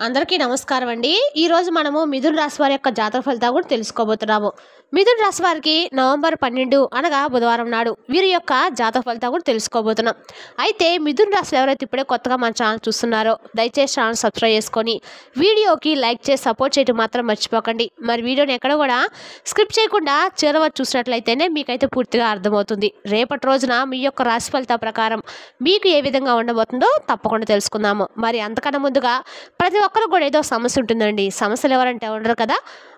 అందరికీ నమస్కారం అండి. ఈరోజు మనము మిథున రాశి వారి యొక్క జాతక ఫలితాలు కూడా తెలుసుకోబోతున్నాము. మిథున రాశి వారికి నవంబర్ 12 అనగా బుధవారం నాడు వీరి యొక్క జాతక ఫలితాలు కూడా తెలుసుకోబోతున్నాం. అయితే మిథున రాశిలో ఎవరైతే ఇప్పుడే కొత్తగా మన ఛానల్ చూస్తున్నారో దయచేసి ఛానల్ సబ్స్క్రైబ్ చేసుకొని వీడియోకి లైక్ చేసి సపోర్ట్ చేయడం మాత్రం మర్చిపోకండి. మరి వీడియోని ఎక్కడ కూడా స్క్రిప్ట్ చేయకుండా చివరి వరకు చూసినట్లయితేనే మీకైతే పూర్తిగా అర్థమవుతుంది. రేపటి రోజున మీ యొక్క రాశి ఫలితాల ప్రకారం మీకు ఏ విధంగా ఉండబోతుందో తప్పకుండా తెలుసుకుందాము. మరి అంతకన్నా ముందుగా ప్రతి ఒక్కరికి కూడా ఏదో సమస్య ఉంటుందండి. సమస్యలు ఎవరంటే ఉండరు కదా.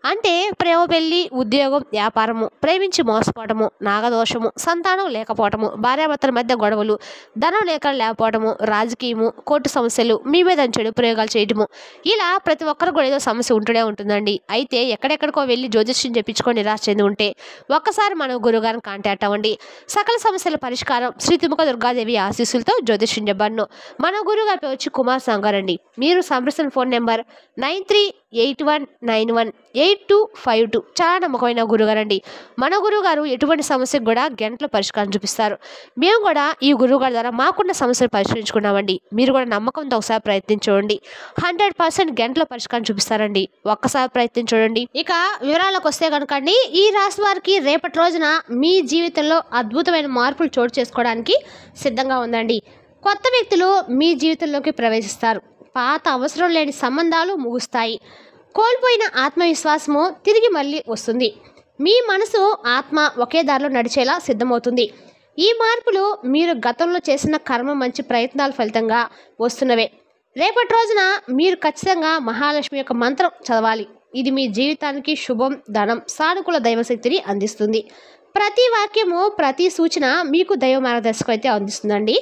అంటే ప్రేమ, పెళ్లి, ఉద్యోగం, వ్యాపారము, ప్రేమించి మోసపోవటము, నాగదోషము, సంతానం లేకపోవటము, భార్యాభర్తల మధ్య గొడవలు, ధనం లేకపోవటము, రాజకీయము, కోర్టు సమస్యలు, మీ మీద చెడు ప్రయోగాలు చేయటము, ఇలా ప్రతి ఒక్కరికి కూడా ఏదో సమస్య ఉంటూనే ఉంటుందండి. అయితే ఎక్కడెక్కడికో వెళ్ళి జ్యోతిష్యం చెప్పించుకొని నిరాశ చెంది ఉంటే ఒక్కసారి మన గురుగారిని కాంటాక్ట్ అవ్వండి. సకల సమస్యల పరిష్కారం శ్రీ తిముక దుర్గాదేవి ఆశీస్సులతో జ్యోతిష్యం చెప్పాను. మన గురుగారి పేరు వచ్చి కుమార్ సాంగారండి. మీరు సంప్రదించిన ఫోన్ నెంబర్ 9381918252. చాలా నమ్మకమైన గురుగారండి. మన గురుగారు ఎటువంటి సమస్యకు కూడా గంటల పరిష్కారం చూపిస్తారు. మేము కూడా ఈ గురువుగారి ద్వారా మాకున్న సమస్యలు పరిష్కరించుకున్నామండి. మీరు కూడా నమ్మకంతో ఒకసారి ప్రయత్నించండి. 100% గంటల పరిష్కారం చూపిస్తారండి. ఒక్కసారి ప్రయత్నించండి. ఇక వివరాలకు వస్తే కనుకండి, ఈ రాశి వారికి రేపటి రోజున మీ జీవితంలో అద్భుతమైన మార్పులు చోటు చేసుకోవడానికి సిద్ధంగా ఉందండి. కొత్త వ్యక్తులు మీ జీవితంలోకి ప్రవేశిస్తారు. పాత అవసరం లేని సంబంధాలు ముగుస్తాయి. కోల్పోయిన ఆత్మవిశ్వాసము తిరిగి మళ్ళీ వస్తుంది. మీ మనసు, ఆత్మ ఒకే దారిలో నడిచేలా సిద్ధమవుతుంది. ఈ మార్పులు మీరు గతంలో చేసిన కర్మ మంచి ప్రయత్నాల ఫలితంగా వస్తున్నవే. రేపటి రోజున మీరు ఖచ్చితంగా మహాలక్ష్మి యొక్క మంత్రం చదవాలి. ఇది మీ జీవితానికి శుభం, ధనం, సానుకూల దైవశక్తిని అందిస్తుంది. ప్రతి వాక్యము, ప్రతి సూచన మీకు దైవ మార్గదర్శకం అయితే అందిస్తుందండి.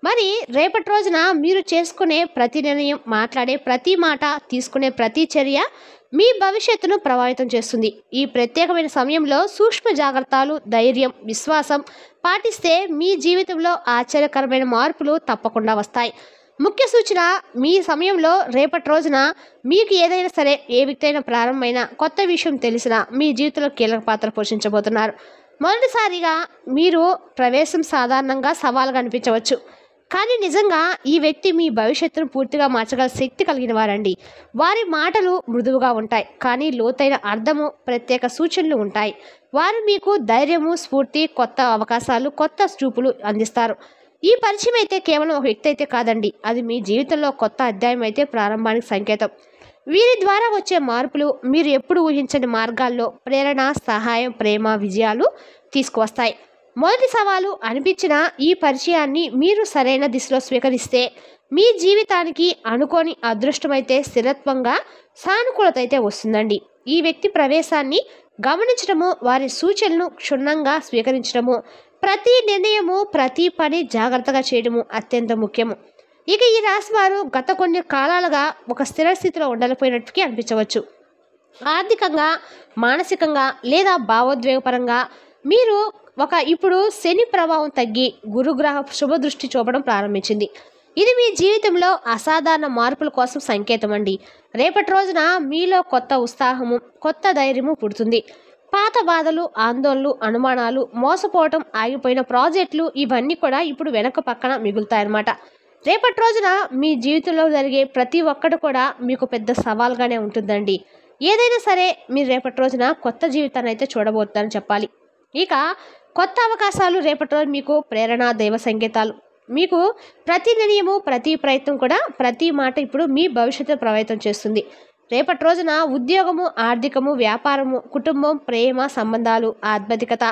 మరి రేపటి రోజున మీరు చేసుకునే ప్రతి నిర్ణయం, మాట్లాడే ప్రతి మాట, తీసుకునే ప్రతి చర్య మీ భవిష్యత్తును ప్రభావితం చేస్తుంది. ఈ ప్రత్యేకమైన సమయంలో సూక్ష్మ జాగ్రత్తలు, ధైర్యం, విశ్వాసం పాటిస్తే మీ జీవితంలో ఆశ్చర్యకరమైన మార్పులు తప్పకుండా వస్తాయి. ముఖ్య సూచన, మీ సమయంలో రేపటి రోజున మీకు ఏదైనా సరే, ఏ వ్యక్తి అయినా ప్రారంభమైన కొత్త విషయం తెలిసినా మీ జీవితంలో కీలక పాత్ర పోషించబోతున్నారు. మొదటిసారిగా మీరు ప్రవేశం సాధారణంగా సవాలుగా అనిపించవచ్చు, కానీ నిజంగా ఈ వ్యక్తి మీ భవిష్యత్తును పూర్తిగా మార్చగల శక్తి కలిగిన వారండి. వారి మాటలు మృదువుగా ఉంటాయి, కానీ లోతైన అర్థము, ప్రత్యేక సూచనలు ఉంటాయి. వారు మీకు ధైర్యము, స్ఫూర్తి, కొత్త అవకాశాలు, కొత్త చూపులు అందిస్తారు. ఈ పరిచయం అయితే కేవలం ఒక వ్యక్తి అయితే కాదండి, అది మీ జీవితంలో కొత్త అధ్యాయం అయితే ప్రారంభానికి సంకేతం. వీరి ద్వారా వచ్చే మార్పులు మీరు ఎప్పుడు ఊహించని మార్గాల్లో ప్రేరణ, సహాయం, ప్రేమ, విజయాలు తీసుకువస్తాయి. మొదటి సవాలు అనిపించిన ఈ పరిచయాన్ని మీరు సరైన దిశలో స్వీకరిస్తే మీ జీవితానికి అనుకోని అదృష్టమైతే స్థిరత్వంగా సానుకూలత అయితే వస్తుందండి. ఈ వ్యక్తి ప్రవేశాన్ని గమనించడము, వారి సూచనలను క్షుణ్ణంగా స్వీకరించడము, ప్రతి నిర్ణయము, ప్రతి పని జాగ్రత్తగా చేయడము అత్యంత ముఖ్యము. ఇక ఈ రాశి వారు గత కొన్ని కాలాలుగా ఒక స్థిర స్థితిలో ఉండలేకపోయినట్టుకి అనిపించవచ్చు. ఆర్థికంగా, మానసికంగా లేదా భావోద్వేగపరంగా మీరు ఇప్పుడు శని ప్రభావం తగ్గి గురుగ్రహ శుభదృష్టి చూపడం ప్రారంభించింది. ఇది మీ జీవితంలో అసాధారణ మార్పుల కోసం సంకేతం అండి. రేపటి రోజున మీలో కొత్త ఉత్సాహము, కొత్త ధైర్యము పుడుతుంది. పాత బాధలు, ఆందోళనలు, అనుమానాలు, మోసపోవటం, ఆగిపోయిన ప్రాజెక్టులు ఇవన్నీ కూడా ఇప్పుడు వెనక పక్కన మిగులుతాయన్నమాట. రేపటి రోజున మీ జీవితంలో జరిగే ప్రతి ఒక్కటి కూడా మీకు పెద్ద సవాల్గానే ఉంటుందండి. ఏదైనా సరే మీరు రేపటి రోజున కొత్త జీవితాన్ని అయితే చూడబోతుందని చెప్పాలి. ఇక కొత్త అవకాశాలు రేపటి రోజు మీకు ప్రేరణ, దైవ సంకేతాలు. మీకు ప్రతి నిర్ణయము, ప్రతి ప్రయత్నం కూడా, ప్రతి మాట ఇప్పుడు మీ భవిష్యత్తు ప్రభావితం చేస్తుంది. రేపటి రోజున ఉద్యోగము, ఆర్థికము, వ్యాపారము, కుటుంబం, ప్రేమ, సంబంధాలు, ఆధ్యాత్మికత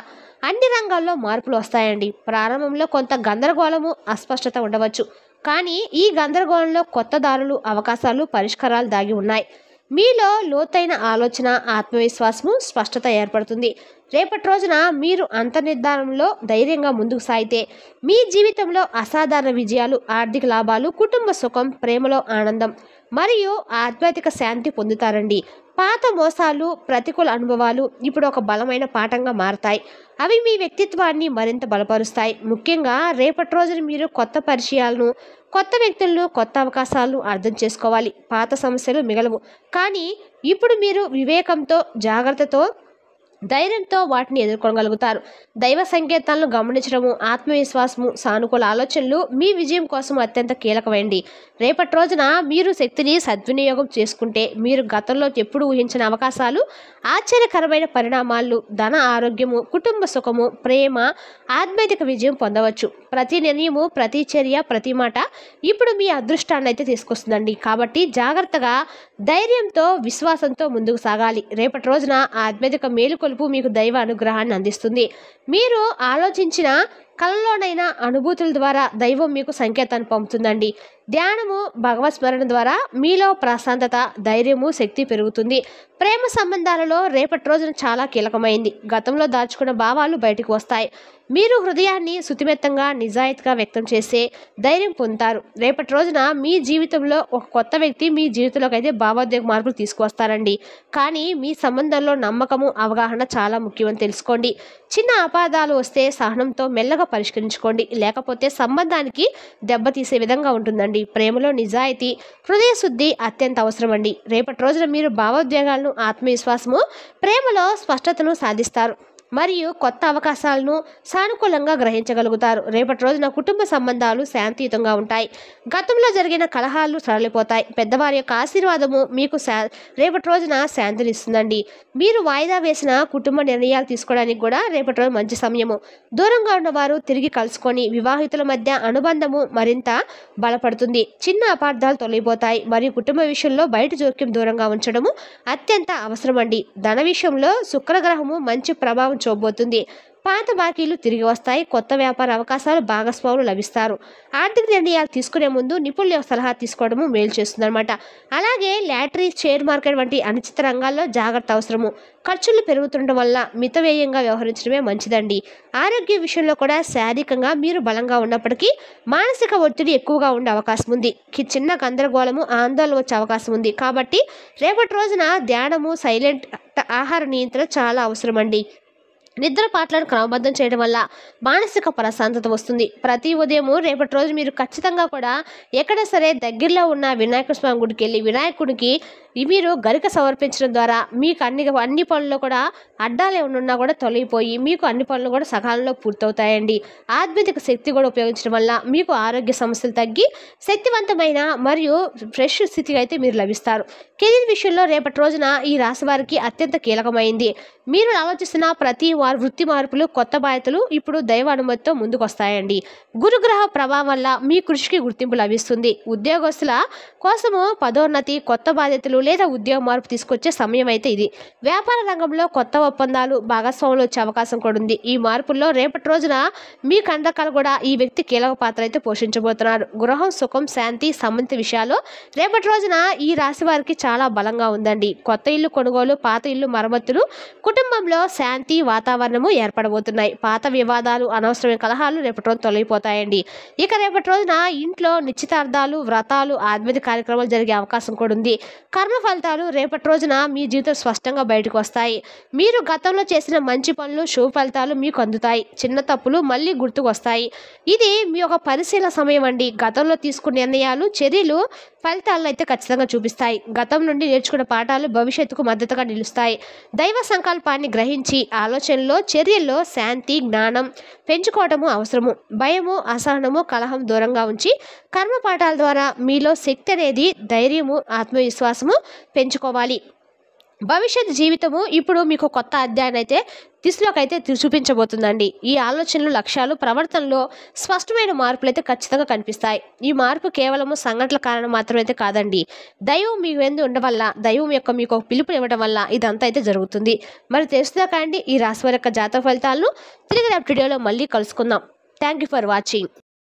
అన్ని రంగాల్లో మార్పులు వస్తాయండి. ప్రారంభంలో కొంత గందరగోళము, అస్పష్టత ఉండవచ్చు, కానీ ఈ గందరగోళంలో కొత్త దారులు, అవకాశాలు, పరిష్కారాలు దాగి ఉన్నాయి. మీలో లోతైన ఆలోచన, ఆత్మవిశ్వాసము, స్పష్టత ఏర్పడుతుంది. రేపటి రోజున మీరు అంతర్నిర్ధారణలో ధైర్యంగా ముందుకు సాగితే మీ జీవితంలో అసాధారణ విజయాలు, ఆర్థిక లాభాలు, కుటుంబ సుఖం, ప్రేమలో ఆనందం మరియు ఆధ్యాత్మిక శాంతి పొందుతారండి. పాత మోసాలు, ప్రతికూల అనుభవాలు ఇప్పుడు ఒక బలమైన పాఠంగా మారతాయి. అవి మీ వ్యక్తిత్వాన్ని మరింత బలపరుస్తాయి. ముఖ్యంగా రేపటి రోజున మీరు కొత్త పరిచయాలను, కొత్త వ్యక్తులను, కొత్త అవకాశాలను అర్థం చేసుకోవాలి. పాత సమస్యలు మిగలవు, కానీ ఇప్పుడు మీరు వివేకంతో, జాగ్రత్తతో ధైర్యంతో వాటిని ఎదుర్కోగలుగుతారు. దైవ సంకేతాలను గమనించడము, ఆత్మవిశ్వాసము, సానుకూల ఆలోచనలు మీ విజయం కోసం అత్యంత కీలకమైంది. రేపటి రోజున మీరు శక్తిని సద్వినియోగం చేసుకుంటే మీరు గతంలో ఎప్పుడు ఊహించిన అవకాశాలు, ఆశ్చర్యకరమైన పరిణామాలు, ధన ఆరోగ్యము, కుటుంబ సుఖము, ప్రేమ, ఆధ్యాత్మిక విజయం పొందవచ్చు. ప్రతి నిర్ణయము, ప్రతి చర్య, ప్రతి మాట ఇప్పుడు మీ అదృష్టాన్ని అయితే తీసుకొస్తుందండి. కాబట్టి జాగ్రత్తగా, ధైర్యంతో, విశ్వాసంతో ముందుకు సాగాలి. రేపటి రోజున ఆధ్యాత్మిక మేలుకొలుపు మీకు దైవ అనుగ్రహాన్ని అందిస్తుంది. మీరు ఆలోచించిన కలలోనైనా అనుభూతుల ద్వారా దైవం మీకు సంకేతాన్ని పంపుతుందండి. ధ్యానము, భగవత్ స్మరణ ద్వారా మీలో ప్రశాంతత, ధైర్యము, శక్తి పెరుగుతుంది. ప్రేమ సంబంధాలలో రేపటి రోజున చాలా కీలకమైంది. గతంలో దాచుకున్న భావాలు బయటకు వస్తాయి. మీరు హృదయాన్ని శుతిమెత్తంగా, నిజాయితీగా వ్యక్తం చేసే ధైర్యం పొందుతారు. రేపటి రోజున మీ జీవితంలో ఒక కొత్త వ్యక్తి మీ జీవితంలోకి అయితే భావోద్వేగ మార్పులు తీసుకువస్తారండి. కానీ మీ సంబంధంలో నమ్మకము, అవగాహన చాలా ముఖ్యమని తెలుసుకోండి. చిన్న అపార్థాలు వస్తే సహనంతో మెల్లగా పరిష్కరించుకోండి. లేకపోతే సంబంధానికి దెబ్బతీసే విధంగా ఉంటుందండి. ప్రేమలో నిజాయితీ, హృదయ శుద్ధి అత్యంత అవసరం అండి. రేపటి రోజున మీరు భావోద్వేగాలను, ఆత్మవిశ్వాసము, ప్రేమలో స్పష్టతను సాధిస్తారు మరియు కొత్త అవకాశాలను సానుకూలంగా గ్రహించగలుగుతారు. రేపటి రోజున కుటుంబ సంబంధాలు శాంతియుతంగా ఉంటాయి. గతంలో జరిగిన కలహాలు సరళిపోతాయి. పెద్దవారి యొక్క ఆశీర్వాదము మీకు రేపటి రోజున శాంతినిస్తుందండి. మీరు వాయిదా వేసిన కుటుంబ నిర్ణయాలు తీసుకోవడానికి కూడా రేపటి రోజు మంచి సమయము. దూరంగా ఉన్నవారు తిరిగి కలుసుకొని వివాహితుల మధ్య అనుబంధము మరింత బలపడుతుంది. చిన్న అపార్థాలు తొలగిపోతాయి మరియు కుటుంబ విషయంలో బయట జోక్యం దూరంగా ఉంచడము అత్యంత అవసరమండి. ధన విషయంలో శుక్రగ్రహము మంచి ప్రభావం చూపబోతుంది. పాత బాకీలు తిరిగి వస్తాయి. కొత్త వ్యాపార అవకాశాలు, భాగస్వాములు లభిస్తారు. ఆర్థిక నిర్ణయాలు తీసుకునే ముందు నిపుణుల సలహా తీసుకోవడము మేలు చేస్తుందన్నమాట. అలాగే లాటరీ, షేర్ మార్కెట్ వంటి అనిశ్చిత రంగాల్లో జాగ్రత్త అవసరము. ఖర్చులు పెరుగుతుండడం వల్ల మితవ్యయంగా వ్యవహరించడమే మంచిదండి. ఆరోగ్య విషయంలో కూడా శారీరకంగా మీరు బలంగా ఉన్నప్పటికీ మానసిక ఒత్తిడి ఎక్కువగా ఉండే అవకాశం ఉంది. చిన్న గందరగోళము, ఆందోళన వచ్చే అవకాశం ఉంది. కాబట్టి రేపటి రోజున ధ్యానము, సైలెంట్ ఆహార నియంత్రణ చాలా అవసరం అండి. నిద్ర పాటలను క్రమబద్ధం చేయడం వల్ల మానసిక ప్రశాంతత వస్తుంది. ప్రతి ఉదయము రేపటి రోజు మీరు ఖచ్చితంగా కూడా ఎక్కడ సరే దగ్గరలో ఉన్న వినాయక స్వామి గుడికి వెళ్ళి వినాయకుడికి మీరు గరిక సమర్పించడం ద్వారా మీకు అన్ని పనుల్లో కూడా అడ్డాలు ఏమైనా ఉన్నా కూడా తొలగిపోయి మీకు అన్ని పనులు కూడా సకాలంలో పూర్తవుతాయండి. ఆధ్యాత్మిక శక్తి కూడా ఉపయోగించడం వల్ల మీకు ఆరోగ్య సమస్యలు తగ్గి శక్తివంతమైన మరియు ఫ్రెష్ స్థితికి అయితే మీరు లభిస్తారు. కెరీర్ విషయంలో రేపటి రోజున ఈ రాశి వారికి అత్యంత కీలకమైంది. మీరు ఆలోచిస్తున్న ప్రతి వృత్తి మార్పులు, కొత్త బాధ్యతలు ఇప్పుడు దైవ అనుమతితో ముందుకు వస్తాయండి. గురుగ్రహ ప్రభావం వల్ల మీ కృషికి గుర్తింపు లభిస్తుంది. ఉద్యోగస్తుల కోసము పదోన్నతి, కొత్త బాధ్యతలు లేదా ఉద్యోగ మార్పు తీసుకొచ్చే సమయం అయితే ఇది. వ్యాపార రంగంలో కొత్త ఒప్పందాలు, భాగస్వాములు వచ్చే అవకాశం కూడా ఉంది. ఈ మార్పుల్లో రేపటి రోజున మీ కండకాలు కూడా ఈ వ్యక్తి కీలక పాత్ర అయితే పోషించబోతున్నారు. గృహం, సుఖం, శాంతి సంబంధిత విషయాలు రేపటి రోజున ఈ రాశి వారికి చాలా బలంగా ఉందండి. కొత్త ఇల్లు కొనుగోలు, పాత ఇల్లు మరమ్మతులు, కుటుంబంలో శాంతి వాతావరణము ఏర్పడబోతున్నాయి. పాత వివాదాలు, అనవసరమైన కలహాలు రేపటి రోజు తొలగిపోతాయండి. ఇక రేపటి రోజున ఇంట్లో నిశ్చితార్థాలు, వ్రతాలు, ఆధ్యాత్మిక కార్యక్రమాలు జరిగే అవకాశం కూడా ఉంది. కర్మ ఫలితాలు రేపటి రోజున మీ జీవితం స్పష్టంగా బయటకు వస్తాయి. మీరు గతంలో చేసిన మంచి పనులు, శుభ ఫలితాలు మీకు అందుతాయి. చిన్న తప్పులు మళ్ళీ గుర్తుకు వస్తాయి. ఇది మీ యొక్క పరిశీలన సమయం అండి. గతంలో తీసుకున్న నిర్ణయాలు, చర్యలు ఫలితాలను అయితే ఖచ్చితంగా చూపిస్తాయి. గతం నుండి నేర్చుకున్న పాఠాలు భవిష్యత్తుకు మద్దతుగా నిలుస్తాయి. దైవ సంకల్పాన్ని గ్రహించి ఆలోచనలో, చర్యల్లో శాంతి, జ్ఞానం పెంచుకోవడము అవసరము. భయము, అసహనము, కలహం దూరంగా ఉంచి కర్మ పాఠాల ద్వారా మీలో శక్తి అనేది, ధైర్యము, ఆత్మవిశ్వాసము పెంచుకోవాలి. భవిష్యత్ జీవితము ఇప్పుడు మీకు కొత్త అధ్యాయం అయితే దిశలోకి అయితే చూపించబోతుందండి. ఈ ఆలోచనలు, లక్ష్యాలు, ప్రవర్తనలో స్పష్టమైన మార్పులు అయితే ఖచ్చితంగా కనిపిస్తాయి. ఈ మార్పు కేవలము సంఘటనల కారణం మాత్రమైతే కాదండి. దైవం మీ వెందు ఉండడం వల్ల, దైవం యొక్క మీకు పిలుపు ఇవ్వడం వల్ల ఇదంతా అయితే జరుగుతుంది. మరి తెలుస్తుందా కాండి ఈ రాశి వారి యొక్క జాతక ఫలితాలను? తిరిగి రేపు వీడియోలో మళ్ళీ కలుసుకుందాం. Thank you for watching.